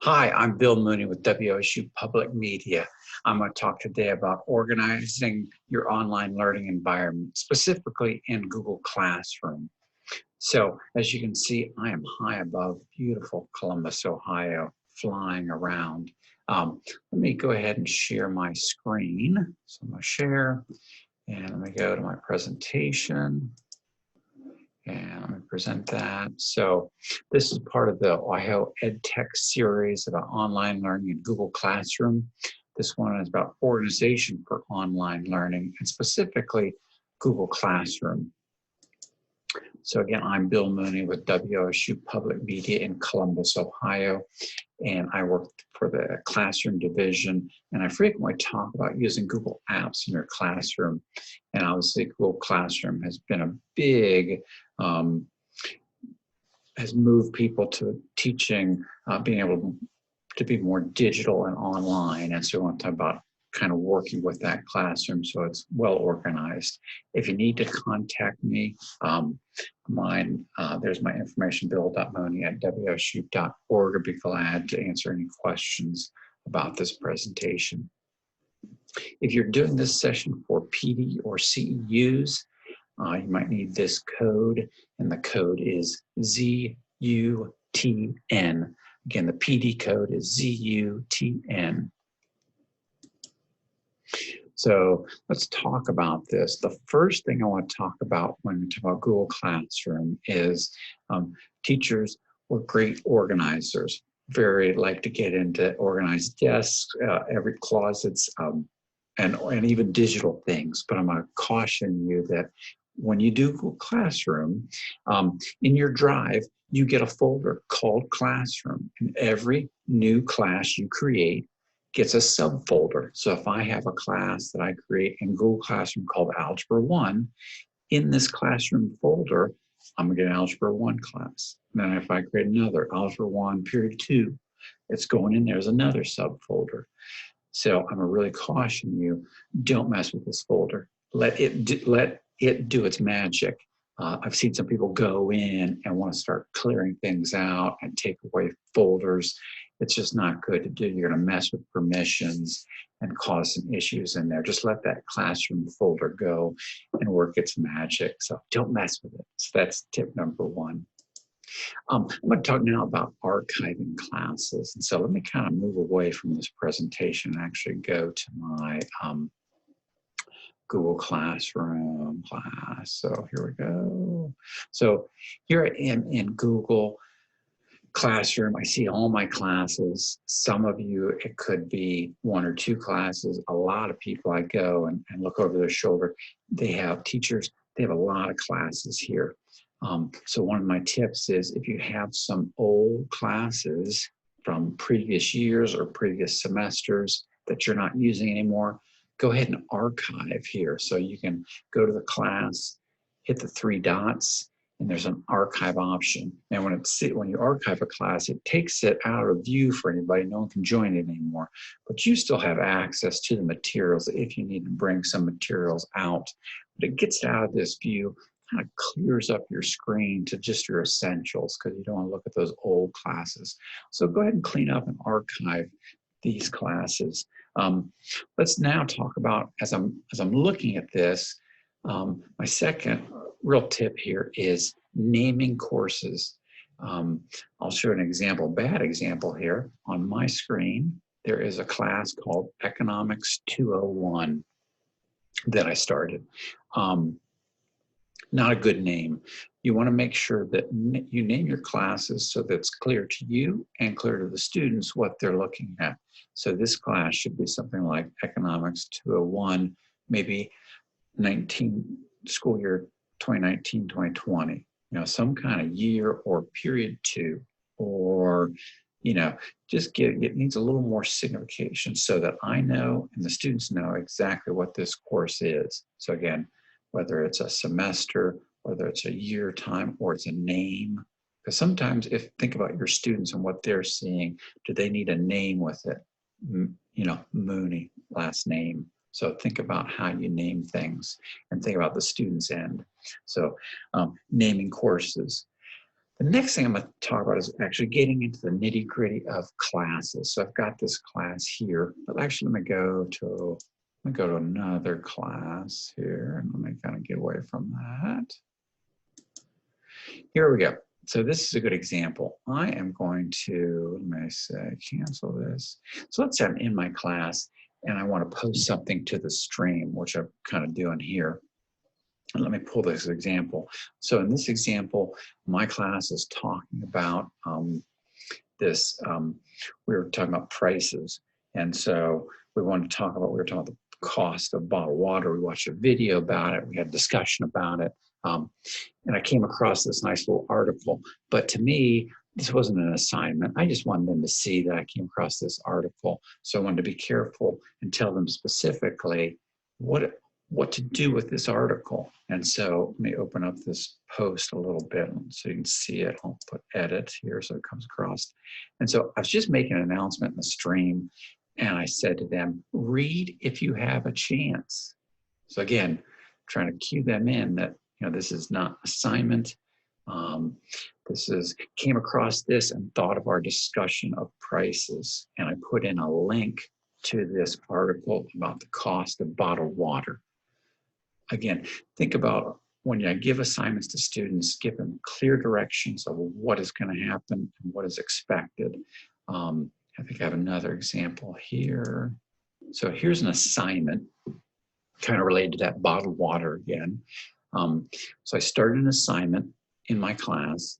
Hi, I'm Bill Mooney with WSU Public Media. I'm going to talk today about organizing your online learning environment, specifically in Google Classroom. So, as you can see, I am high above beautiful Columbus, Ohio, flying around. Let me go ahead and share my screen. So I'm going to share, and let me go to my presentation. And I'm going to present that. So this is part of the Ohio EdTech series about online learning in Google Classroom. This one is about organization for online learning, and specifically Google Classroom. So again, I'm Bill Mooney with WSU Public Media in Columbus, Ohio, and I work for the Classroom Division, and I frequently talk about using Google Apps in your classroom. And obviously, Google Classroom has been a big, has moved people to teaching, being able to be more digital and online. And so I want to talk about kind of working with that classroom so it's well organized. If you need to contact me, there's my information, bill.mooney@wsu.org. I'd be glad to answer any questions about this presentation. If you're doing this session for PD or CEUs, you might need this code, and the code is ZUTN. Again, the PD code is ZUTN. So let's talk about this. The first thing I want to talk about when we talk about Google Classroom is teachers were great organizers. Very like to get into organized desks, every closets, and even digital things. But I'm going to caution you that when you do Google Classroom, in your drive, you get a folder called Classroom. And every new class you create gets a subfolder. So if I have a class that I create in Google Classroom called Algebra 1, in this Classroom folder, I'm going to get an Algebra 1 class. And then if I create another, Algebra 1 period 2, it's going in there as another subfolder. So I'm going to really caution you, don't mess with this folder. Let it do its magic. I've seen some people go in and want to start clearing things out and take away folders. It's just not good to do. You're going to mess with permissions and cause some issues in there. Just let that Classroom folder go and work its magic. So don't mess with it. So that's tip number one. I'm going to talk now about archiving classes. And so let me kind of move away from this presentation and actually go to my Google Classroom class. So here we go. So here I am in Google Classroom. I see all my classes. Some of you, it could be one or two classes. A lot of people I go and look over their shoulder. They have teachers. They have a lot of classes here. So one of my tips is if you have some old classes from previous years or previous semesters that you're not using anymore, go ahead and archive here. So you can go to the class, hit the three dots, and there's an archive option. And when you archive a class, it takes it out of view for anybody. No one can join it anymore. But you still have access to the materials if you need to bring some materials out. But it gets it out of this view, kind of clears up your screen to just your essentials because you don't want to look at those old classes. So go ahead and clean up and archive these classes. Let's now talk about, as I'm looking at this, my second real tip here is naming courses. I'll show an example, bad example here. On my screen, there is a class called Economics 201 that I started. Not a good name. You want to make sure that you name your classes so that it's clear to you and clear to the students what they're looking at. So this class should be something like Economics 201, maybe school year 2019, 2020. You know, some kind of year or period 2, or just it needs a little more signification so that I know and the students know exactly what this course is. So again, whether it's a semester, whether it's a year time, or it's a name. Because sometimes think about your students and what they're seeing, do they need a name with it? Mooney, last name. So think about how you name things and think about the student's end. So naming courses. The next thing I'm going to talk about is actually getting into the nitty gritty of classes. So I've got this class here, but actually let me go to another class here, and let me kind of get away from that. Here we go. So this is a good example. I am going to, let me say, cancel this. So let's say I'm in my class and I want to post something to the stream, which I'm kind of doing here. And let me pull this example. So in this example, my class is talking about we were talking about prices. And so we were talking about the cost of bottled water. We watched a video about it. We had a discussion about it. And I came across this nice little article. But to me, this wasn't an assignment. I just wanted them to see that I came across this article. So I wanted to be careful and tell them specifically what to do with this article. And so let me open up this post a little bit so you can see it. I'll put edit here so it comes across. And so I was just making an announcement in the stream, and I said to them, read if you have a chance. So again, trying to cue them in that, this is not assignment. Came across this and thought of our discussion of prices. And I put in a link to this article about the cost of bottled water. Again, think about when I give assignments to students, give them clear directions of what is going to happen and what is expected. I think I have another example here. So here's an assignment kind of related to that bottled water again. So I started an assignment in my class,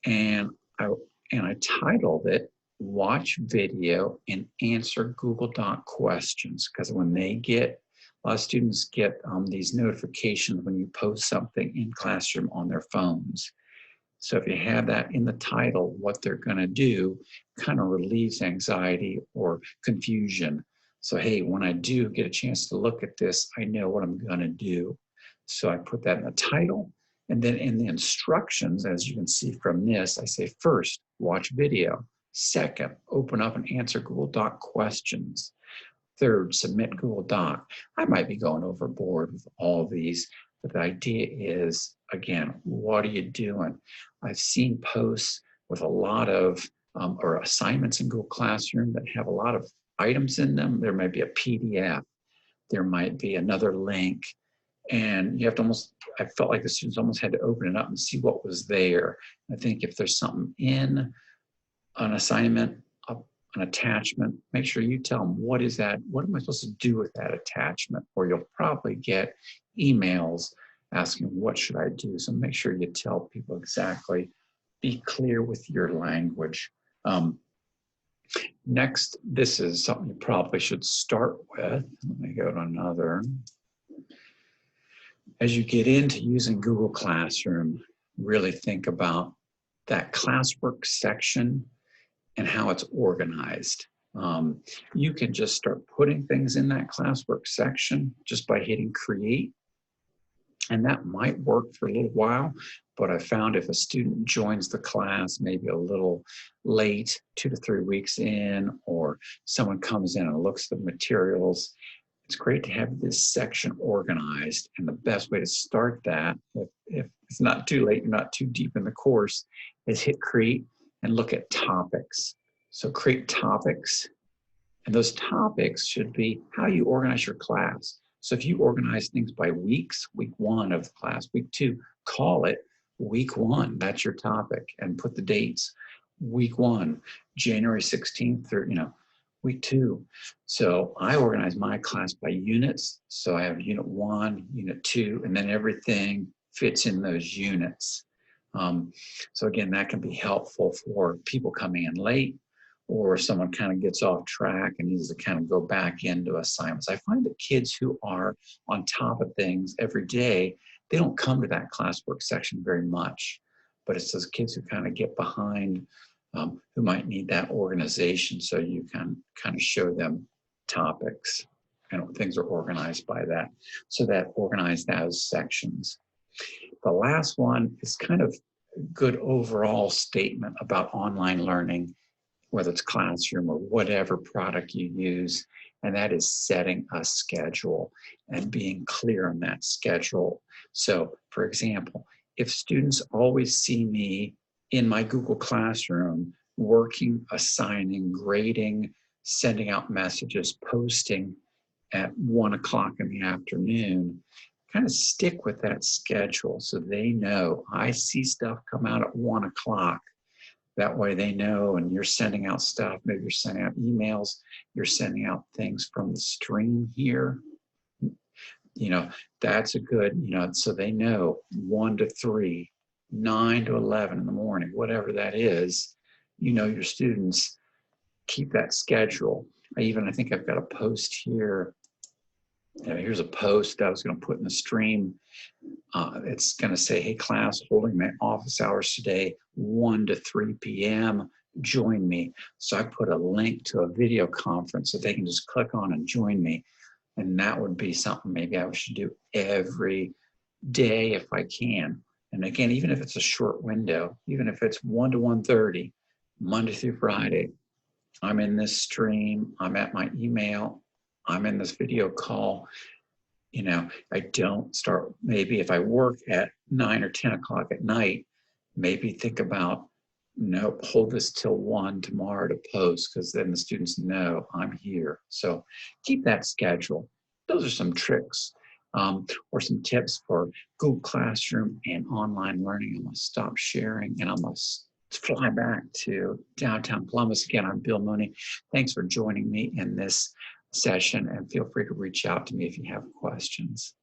and I titled it, Watch Video and Answer Google Doc Questions, because when a lot of students get these notifications when you post something in classroom on their phones. So if you have that in the title, what they're going to do kind of relieves anxiety or confusion. So, hey, when I do get a chance to look at this, I know what I'm going to do. So I put that in the title. And then in the instructions, as you can see from this, I say, first, watch video. Second, open up and answer Google Doc questions. Third, submit Google Doc. I might be going overboard with all these, but the idea is, again, what are you doing? I've seen posts with a lot of, or assignments in Google Classroom that have a lot of items in them. There might be a PDF. There might be another link. And you have to I felt like the students almost had to open it up and see what was there. I think if there's something in an assignment, an attachment, make sure you tell them, what is that? What am I supposed to do with that attachment? Or you'll probably get emails asking, what should I do? So make sure you tell people exactly, be clear with your language. Next, this is something you probably should start with. Let me go to another. As you get into using Google Classroom, really think about that classwork section and how it's organized. You can just start putting things in that classwork section just by hitting create. And that might work for a little while, but I found if a student joins the class maybe a little late, 2 to 3 weeks in, or someone comes in and looks at the materials, it's great to have this section organized. And the best way to start that, if it's not too late, you're not too deep in the course, is hit create and look at topics. So create topics, and those topics should be how you organize your class. So if you organize things by weeks, week 1 of the class, week 2, call it week 1, that's your topic, and put the dates. Week 1, January 16th through, week 2. So I organize my class by units. So I have unit 1, unit 2, and then everything fits in those units. So again, that can be helpful for people coming in late, or someone kind of gets off track and needs to kind of go back into assignments. I find that kids who are on top of things every day, they don't come to that classwork section very much, but it's those kids who kind of get behind, who might need that organization. So you can kind of show them topics and things are organized by that. So that organize those sections. The last one is kind of a good overall statement about online learning, whether it's Classroom or whatever product you use, and that is setting a schedule and being clear on that schedule. So, for example, if students always see me in my Google Classroom, working, assigning, grading, sending out messages, posting at 1 o'clock in the afternoon, kind of stick with that schedule so they know I see stuff come out at 1 o'clock. That way they know, and you're sending out stuff. Maybe you're sending out emails, you're sending out things from the stream here. That's a good, so they know 1 to 3, 9 to 11 in the morning, whatever that is, your students keep that schedule. I think I've got a post here. Here's a post I was going to put in the stream. It's going to say, hey, class, holding my office hours today, 1 to 3 p.m. Join me. So I put a link to a video conference so they can just click on and join me. And that would be something maybe I should do every day if I can. And again, even if it's a short window, even if it's 1 to 1:30, Monday through Friday, I'm in this stream, I'm at my email, I'm in this video call. I don't start, maybe if I work at 9 or 10 o'clock at night, maybe think about, no, hold this till 1 tomorrow to post, because then the students know I'm here. So keep that schedule. Those are some tricks or some tips for Google Classroom and online learning. I'm going to stop sharing and I'm going to fly back to downtown Columbus. Again, I'm Bill Mooney. Thanks for joining me in this session, and feel free to reach out to me if you have questions.